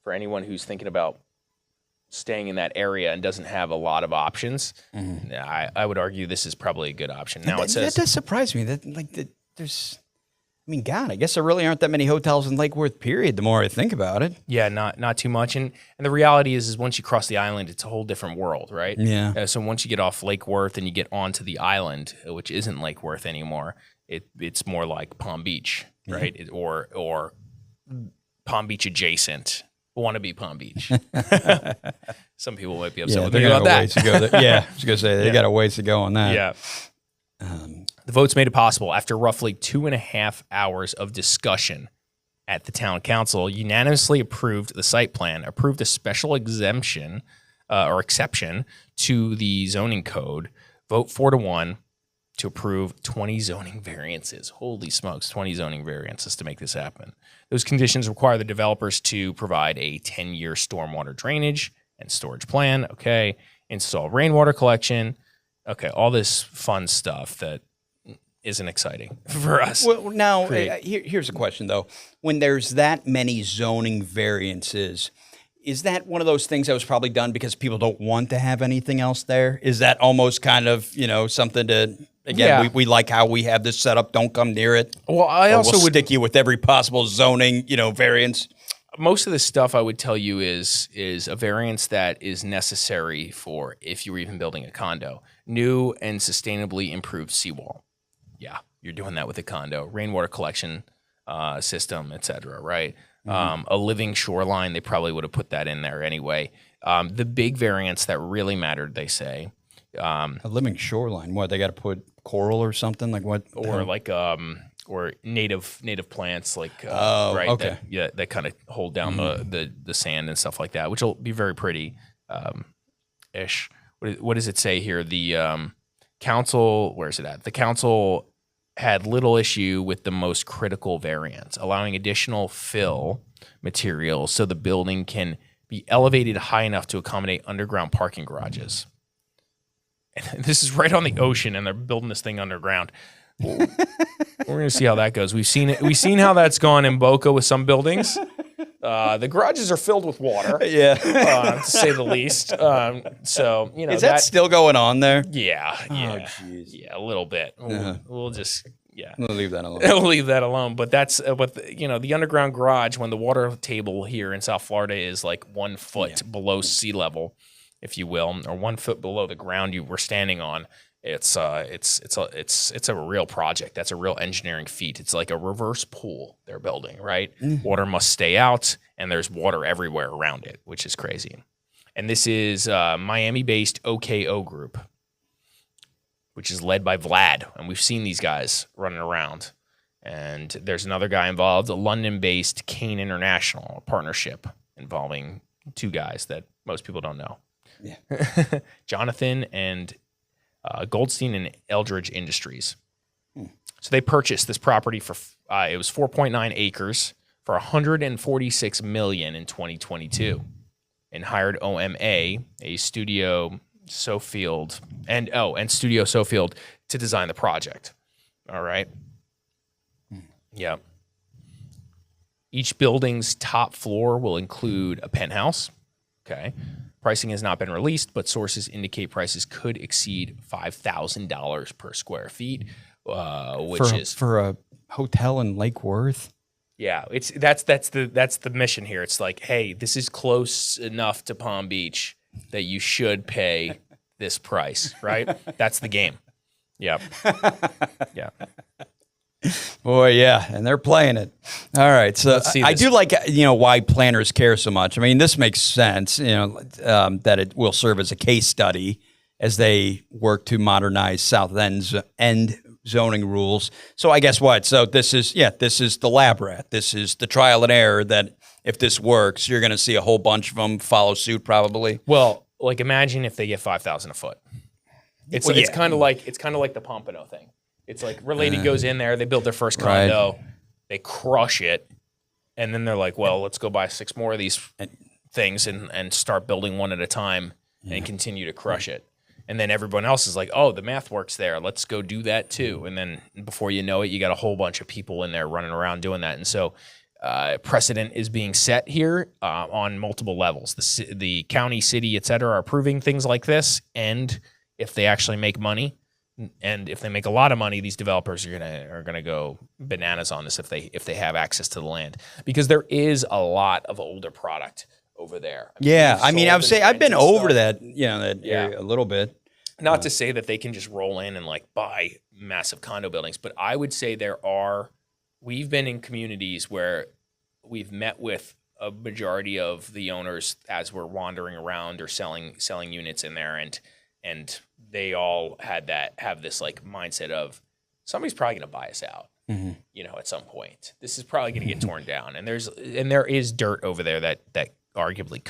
anyone who's thinking about staying in that area and doesn't have a lot of options. I would argue this is probably a good option. Now it says that does surprise me there's. I mean, God, I guess there really aren't that many hotels in Lake Worth, period, the more I think about it. Yeah, not too much. And the reality is once you cross the island, it's a whole different world, right? Yeah. So once you get off Lake Worth and you get onto the island, which isn't Lake Worth anymore, it's more like Palm Beach, right? Or Palm Beach adjacent. Wannabe Palm Beach. Some people might be upset with me about that. Ways to go there. Yeah, I was going to say, they got a ways to go on that. Yeah. The votes made it possible after roughly 2.5 hours of discussion at the town council, unanimously approved the site plan, approved a special exemption or exception to the zoning code, vote 4-1 to approve 20 zoning variances. Holy smokes, 20 zoning variances to make this happen. Those conditions require the developers to provide a 10-year stormwater drainage and storage plan, okay, install rainwater collection, okay, all this fun stuff that isn't exciting for us. Well, now, here's a question, though. When there's that many zoning variances, is that one of those things that was probably done because people don't want to have anything else there? Is that almost kind of, something to, again, we like how we have this set up, don't come near it? Well, I also would stick you with every possible zoning, variance. Most of the stuff I would tell you is a variance that is necessary for if you're even building a condo. New and sustainably improved seawall. Yeah, you're doing that with a condo. Rainwater collection system, et cetera, right? A living shoreline, they probably would have put that in there anyway. The big variance that really mattered, they say. A living shoreline, what, they got to put coral or something? Like what? Or native plants, like, right, okay. That kind of hold down the sand and stuff like that, which will be very pretty ish. What does it say here? The council, where is it at? The council had little issue with the most critical variance, allowing additional fill materials so the building can be elevated high enough to accommodate underground parking garages. And this is right on the ocean, and they're building this thing underground. We're going to see how that goes. We've seen it. We've seen how that's gone in Boca with some buildings. The garages are filled with water, to say the least. So is that still going on there? Yeah. A little bit. We'll just we'll leave that alone. We'll leave that alone. But that's the underground garage, when the water table here in South Florida is like 1 foot below sea level, if you will, or 1 foot below the ground you were standing on. It's a real project. That's a real engineering feat. It's like a reverse pool they're building, right? Water must stay out, and there's water everywhere around it, which is crazy. And this is Miami-based OKO Group, which is led by Vlad, and we've seen these guys running around. And there's another guy involved, a London-based Kane International, a partnership involving 2 guys that most people don't know. Yeah. Jonathan and Goldstein and Eldridge Industries. So they purchased this property for it was 4.9 acres for $146 million in 2022, and hired OMA, a Studio Sofield, and Studio Sofield to design the project. All right. Yeah. Each building's top floor will include a penthouse. Okay. Pricing has not been released, but sources indicate prices could exceed $5,000 per square feet, which is for a hotel in Lake Worth. Yeah, that's the mission here. It's like, hey, this is close enough to Palm Beach that you should pay this price, right? That's the game. Yeah, yeah. Boy, yeah, and they're playing it. All right, so I do like why planners care so much. I mean, this makes sense. That it will serve as a case study as they work to modernize South End zoning rules. So I guess what? So this is the lab rat. This is the trial and error that if this works, you're going to see a whole bunch of them follow suit probably. Well, like imagine if they get 5,000 a foot. It's Well, it's yeah. kind of like the Pompano thing. It's like Related goes in there, they build their first Right. condo, they crush it, and then they're like, well, let's go buy 6 more of these things and start building one at a time and continue to crush it. And then everyone else is like, oh, the math works there. Let's go do that too. And then before you know it, you got a whole bunch of people in there running around doing that. And so precedent is being set here on multiple levels. The county, city, et cetera, are approving things like this. And if they actually make money, and if they make a lot of money, these developers are gonna go bananas on this if they have access to the land, because there is a lot of older product over there. I mean, I would say I've been over to that, that Yeah. area a little bit. Not to say that they can just roll in and like buy massive condo buildings, but I would say we've been in communities where we've met with a majority of the owners as we're wandering around or selling units in there, and they all have this like mindset of somebody's probably going to buy us out, at some point. This is probably going to get torn down, and there is dirt over there that arguably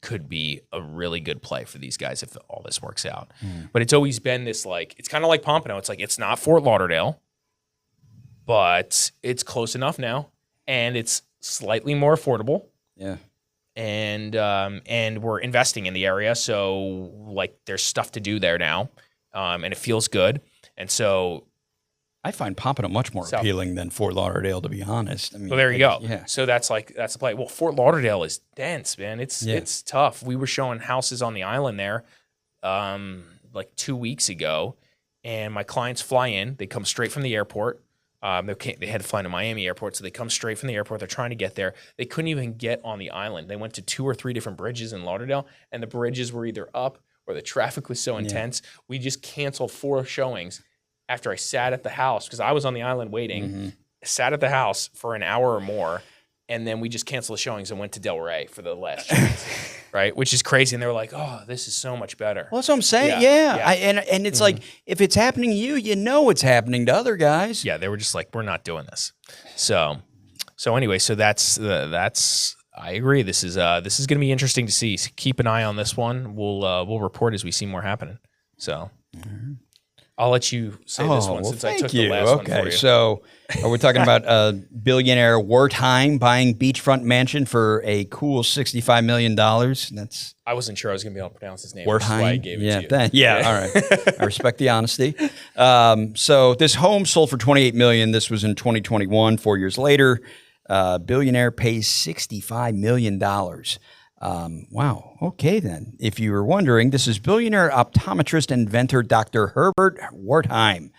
could be a really good play for these guys if all this works out. But it's always been this like, it's kind of like Pompano. It's like, it's not Fort Lauderdale, but it's close enough now, and it's slightly more affordable. Yeah. And we're investing in the area, so like there's stuff to do there now, and it feels good. And so I find Pompano much more appealing than Fort Lauderdale, to be honest. I mean, well, there you go. Yeah. So that's the play. Well, Fort Lauderdale is dense, man. It's tough. We were showing houses on the island there, like 2 weeks ago, and my clients fly in. They come straight from the airport. They had to fly to Miami airport, so they come straight from the airport. They're trying to get there. They couldn't even get on the island. They went to 2 or 3 different bridges in Lauderdale, and the bridges were either up or the traffic was so intense. We just canceled 4 showings after I sat at the house, because I was on the island waiting, sat at the house for an hour or more, and then we just canceled the showings and went to Delray for the last showings, right? Which is crazy. And they were like, oh, this is so much better. Well, that's what I'm saying. Yeah. And it's like, if it's happening to you, it's happening to other guys. Yeah, they were just like, we're not doing this. So anyway, so that's I agree. This is going to be interesting to see. So keep an eye on this one. We'll report as we see more happening. So I'll let you say this one since I took the last one for you. So we're talking about billionaire Wertheim buying beachfront mansion for a cool $65 million. I wasn't sure I was going to be able to pronounce his name. Wertheim. That's why I gave it to you. All right. I respect the honesty. So this home sold for $28 million. This was in 2021. 4 years later, billionaire pays $65 million. Wow. Okay, then. If you were wondering, this is billionaire optometrist and inventor Dr. Herbert Wertheim.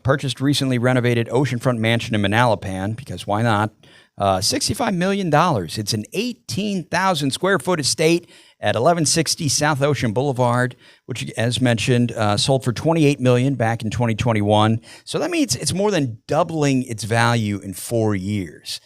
Purchased recently renovated oceanfront mansion in Manalapan, because why not? $65 million. It's an 18,000 square foot estate at 1160 South Ocean Boulevard, which, as mentioned, sold for $28 million back in 2021. So that means it's more than doubling its value in 4 years.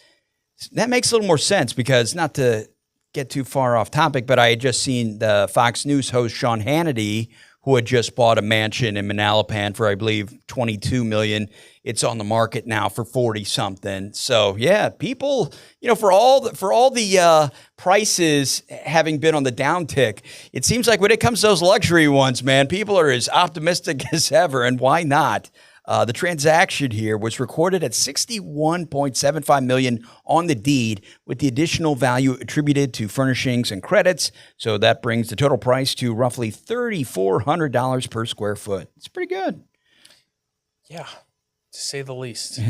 That makes a little more sense, because, not to get too far off topic, but I had just seen the Fox News host Sean Hannity, who had just bought a mansion in Manalapan for, I believe, $22 million. It's on the market now for 40 something. So yeah, people, for all the prices having been on the downtick, it seems like when it comes to those luxury ones, man, people are as optimistic as ever, and why not? The transaction here was recorded at $61.75 million on the deed, with the additional value attributed to furnishings and credits. So that brings the total price to roughly $3,400 per square foot. It's pretty good. Yeah, to say the least.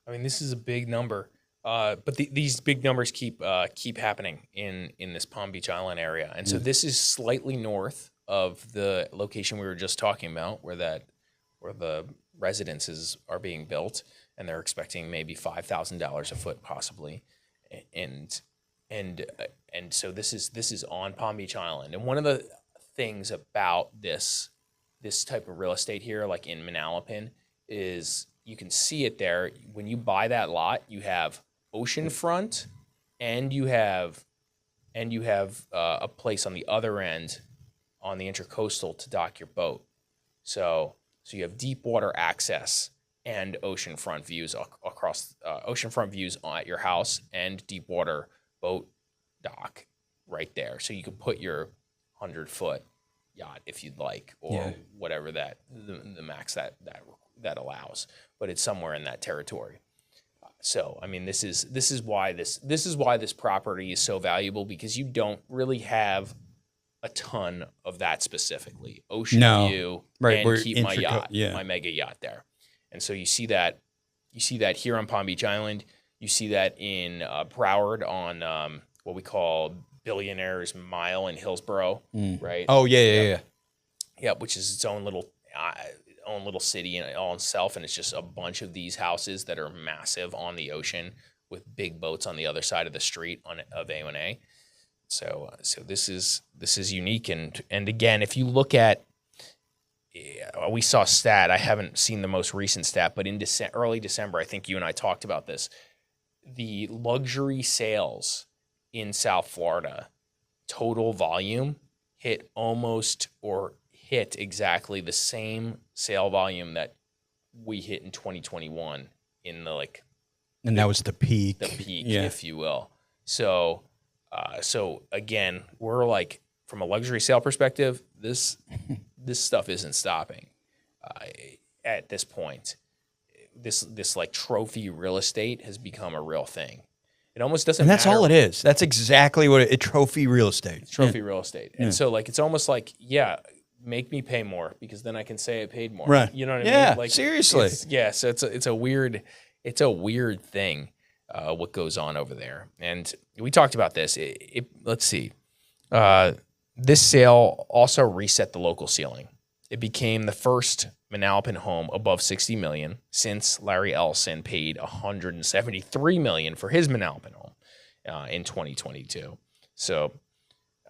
I mean, this is a big number, but these big numbers keep happening in this Palm Beach Island area, and so this is slightly north of the location we were just talking about, where the residences are being built, and they're expecting maybe $5,000 a foot possibly, and so this is on Palm Beach Island. And one of the things about this type of real estate here, like in Manalapan, is you can see it there. When you buy that lot, you have oceanfront, and you have a place on the other end on the Intracoastal to dock your boat. So you have deep water access and oceanfront views across oceanfront views at your house, and deep water boat dock right there. So you could put your 100-foot yacht if you'd like, or whatever that the max that allows, but it's somewhere in that territory. So I mean, this is why this property is so valuable, because you don't really have a ton of that specifically. Ocean view, right? And keep my yacht, my mega yacht there. And so you see that here on Palm Beach Island. You see that in Broward on what we call Billionaire's Mile in Hillsborough, right? Oh yeah. Yep, which is its own little city in all itself, and it's just a bunch of these houses that are massive on the ocean with big boats on the other side of the street of A1A. So this is unique, and again, if you look at, we saw a stat. I haven't seen the most recent stat, but in early December, I think you and I talked about this. The luxury sales in South Florida, total volume, hit exactly the same sale volume that we hit in 2021 in and that was the peak, if you will. So again, we're like, from a luxury sale perspective, this stuff isn't stopping at this point. This like trophy real estate has become a real thing. It almost doesn't matter. And that's all it is. That's exactly what trophy real estate. It's trophy real estate. And so like, it's almost like, make me pay more, because then I can say I paid more. Right. You know what I mean? Yeah, Like, seriously. So it's a weird thing, what goes on over there. And we talked about this. Let's see. This sale also reset the local ceiling. It became the first Manalapan home above $60 million since Larry Ellison paid $173 million for his Manalapan home in 2022. So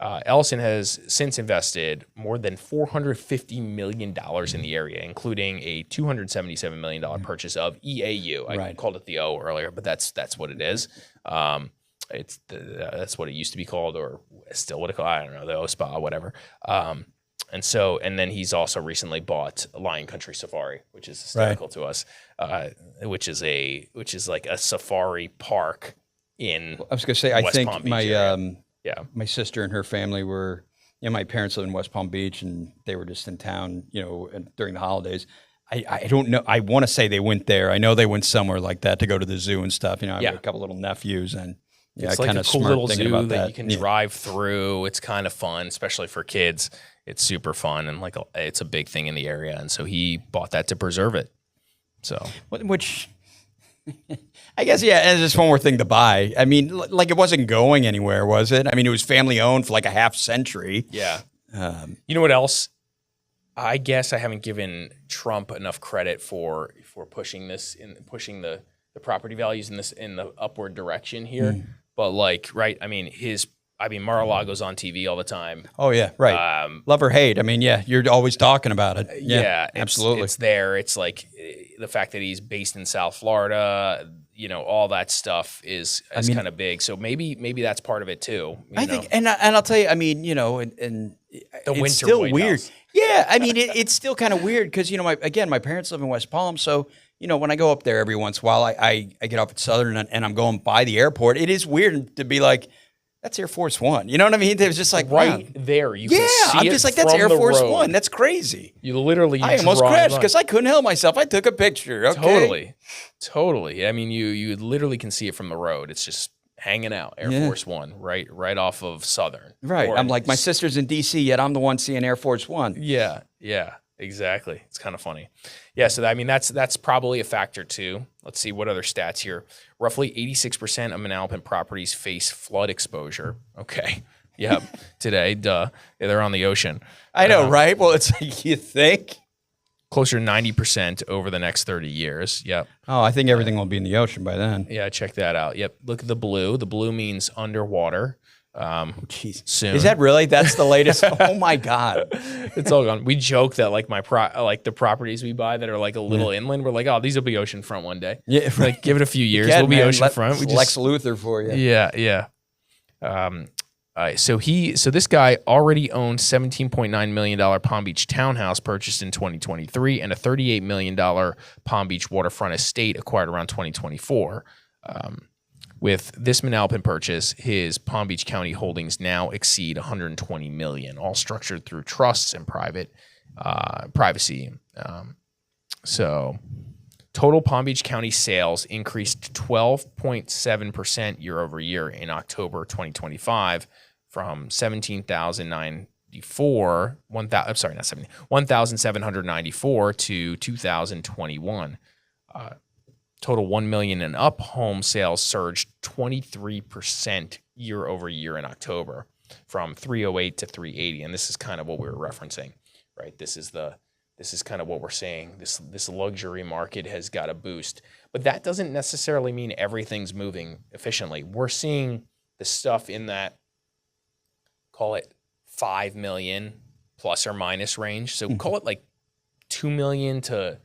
Ellison has since invested more than $450 million in the area, including a $277 million purchase of EAU. I called it the O earlier, but that's what it is. That's what it used to be called, or still what it called. I don't know, the O Spa, whatever. And then he's also recently bought Lion Country Safari, which is hysterical to us, which is like a safari park in. I was going to say, West I think Palm Beach my sister and her family were, my parents live in West Palm Beach, and they were just in town, during the holidays. I don't know. I want to say they went there. I know they went somewhere like that to go to the zoo and stuff. I have a couple little nephews, and it's like a cool little zoo that you can drive through. It's kind of fun, especially for kids. It's super fun, and it's a big thing in the area. And so he bought that to preserve it. So, which I guess, and just one more thing to buy. I mean, like, it wasn't going anywhere, was it? I mean, it was family owned for like a half century. Yeah. You know what else? I guess I haven't given Trump enough credit for pushing this and pushing the property values in the upward direction here. But Mar-a-Lago's on TV all the time. Oh yeah, right. Love or hate. I mean, you're always talking about it. Yeah, absolutely. It's there. It's like the fact that he's based in South Florida. All that stuff is kind of big. So maybe that's part of it too. I think, and I'll tell you. I mean, and the it's winter still White weird. House. Yeah, I mean, it's still kind of weird because my parents live in West Palm, so when I go up there every once in a while, I get off at Southern and I'm going by the airport. It is weird to be like, that's Air Force One. You know what I mean? It was just like, right there. You can see I'm it just like, that's from Air the Force road. One. That's crazy. I almost crashed because I couldn't help myself. I took a picture. Okay. Totally. I mean, you literally can see it from the road. It's just hanging out. Air Force One, right off of Southern. Right. I'm like, my sister's in D.C., yet I'm the one seeing Air Force One. Yeah. Exactly. It's kind of funny. Yeah, so that's probably a factor too. Let's see what other stats here. Roughly 86% of Manalapan properties face flood exposure. Okay. Yeah. Today, duh. Yeah, they're on the ocean. I know, right? Well, it's like, you think? Closer to 90% over the next 30 years. Yep. Oh, I think everything will be in the ocean by then. Yeah, check that out. Yep. Look at the blue. The blue means underwater. Jeez. Soon. Is that really? That's the latest? Oh my God. It's all gone. We joke that like the properties we buy that are like a little inland, we're like, oh, these will be oceanfront one day. Yeah. Like, give it a few years. We'll be oceanfront. Lex Luthor for you. Yeah. So this guy already owned $17.9 million Palm Beach townhouse purchased in 2023 and a $38 million Palm Beach waterfront estate acquired around 2024. With this Manalapan purchase, his Palm Beach County holdings now exceed $120 million, all structured through trusts and privacy. So total Palm Beach County sales increased 12.7% year over year in October 2025 from 1,794 to 2,021. Total 1 million and up home sales surged 23% year over year in October from 308 to 380. And this is kind of what we were referencing, right? This is kind of what we're saying. This luxury market has got a boost, but that doesn't necessarily mean everything's moving efficiently. We're seeing the stuff in that, call it 5 million plus or minus range. So call it like 2 million to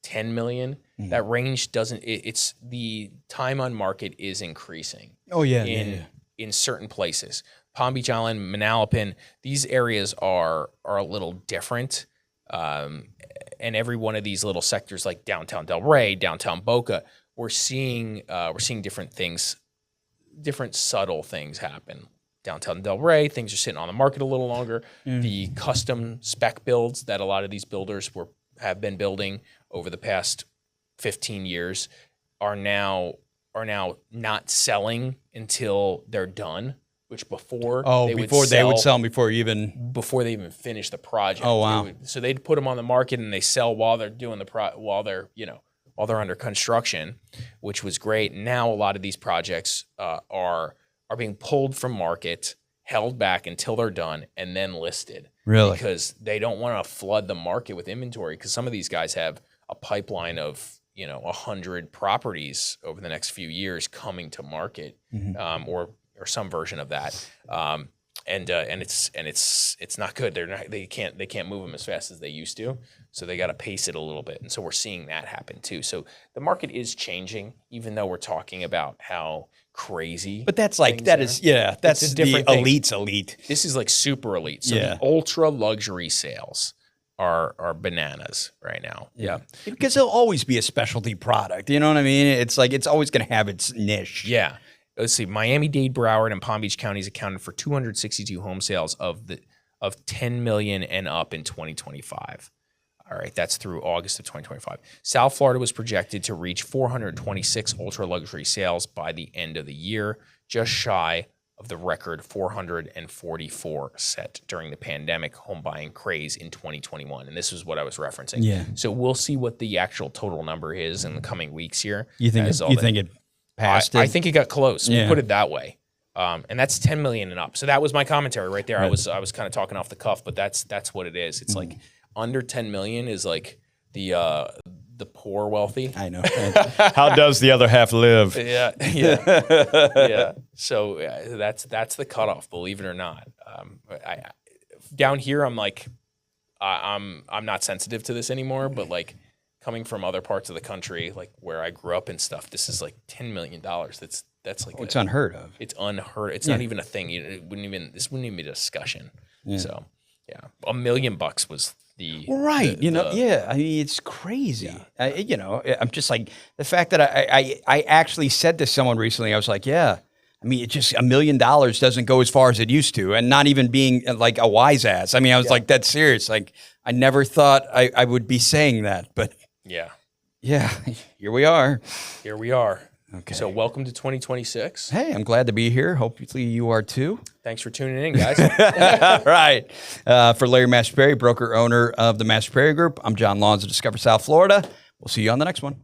10 million. That range doesn't, it's the time on market is increasing. Oh, yeah. In certain places. Palm Beach Island, Manalapan, these areas are a little different. And every one of these little sectors like downtown Del Rey, downtown Boca, we're seeing different things, different subtle things happen. Downtown Del Rey, things are sitting on the market a little longer. The custom spec builds that a lot of these builders have been building over the past 15 years are now not selling until they're done, which before they would sell them before they even finish the project. Oh, wow. So they'd put them on the market and they sell while they're doing while they're under construction, which was great. Now a lot of these projects are being pulled from market, held back until they're done, and then listed. Really? Because they don't want to flood the market with inventory, because some of these guys have a pipeline of 100 properties over the next few years coming to market, or some version of that, and it's not good. They can't move them as fast as they used to, so they got to pace it a little bit, and so we're seeing that happen too. So the market is changing, even though we're talking about how crazy. But that's like that's the different elite's elite. This is like super elite. So the ultra luxury sales are bananas right now. Yeah. Because there'll always be a specialty product. You know what I mean? It's like it's always going to have its niche. Yeah. Let's see. Miami-Dade, Broward, and Palm Beach counties accounted for 262 home sales of 10 million and up in 2025. All right, that's through August of 2025. South Florida was projected to reach 426 ultra luxury sales by the end of the year, just shy of the record 444 set during the pandemic home buying craze in 2021. And this is what I was referencing. Yeah. So we'll see what the actual total number is in the coming weeks here. You think it passed it? I think it got close. We'll put it that way. And that's 10 million and up. So that was my commentary right there. Right. I was kind of talking off the cuff, but that's what it is. It's like under 10 million is like the poor wealthy. I know. How does the other half live? Yeah. So that's the cutoff, believe it or not. Down here, I'm like, I'm not sensitive to this anymore, but like coming from other parts of the country, like where I grew up and stuff, this is like $10 million. That's like it's unheard of. It's unheard. It's not even a thing. This wouldn't even be a discussion. Yeah. So yeah, $1 million was the right. I mean, it's crazy. Yeah. I'm just like the fact that I actually said to someone recently, I was like, yeah. I mean, it just $1 million doesn't go as far as it used to, and not even being like a wise ass. I mean, I was like, that's serious. Like, I never thought I would be saying that, but yeah, here we are. Okay. So welcome to 2026. Hey, I'm glad to be here. Hopefully you are too. Thanks for tuning in, guys. Right. For Larry Mastropieri, broker owner of the Mastropieri Group, I'm John Lawns of Discover South Florida. We'll see you on the next one.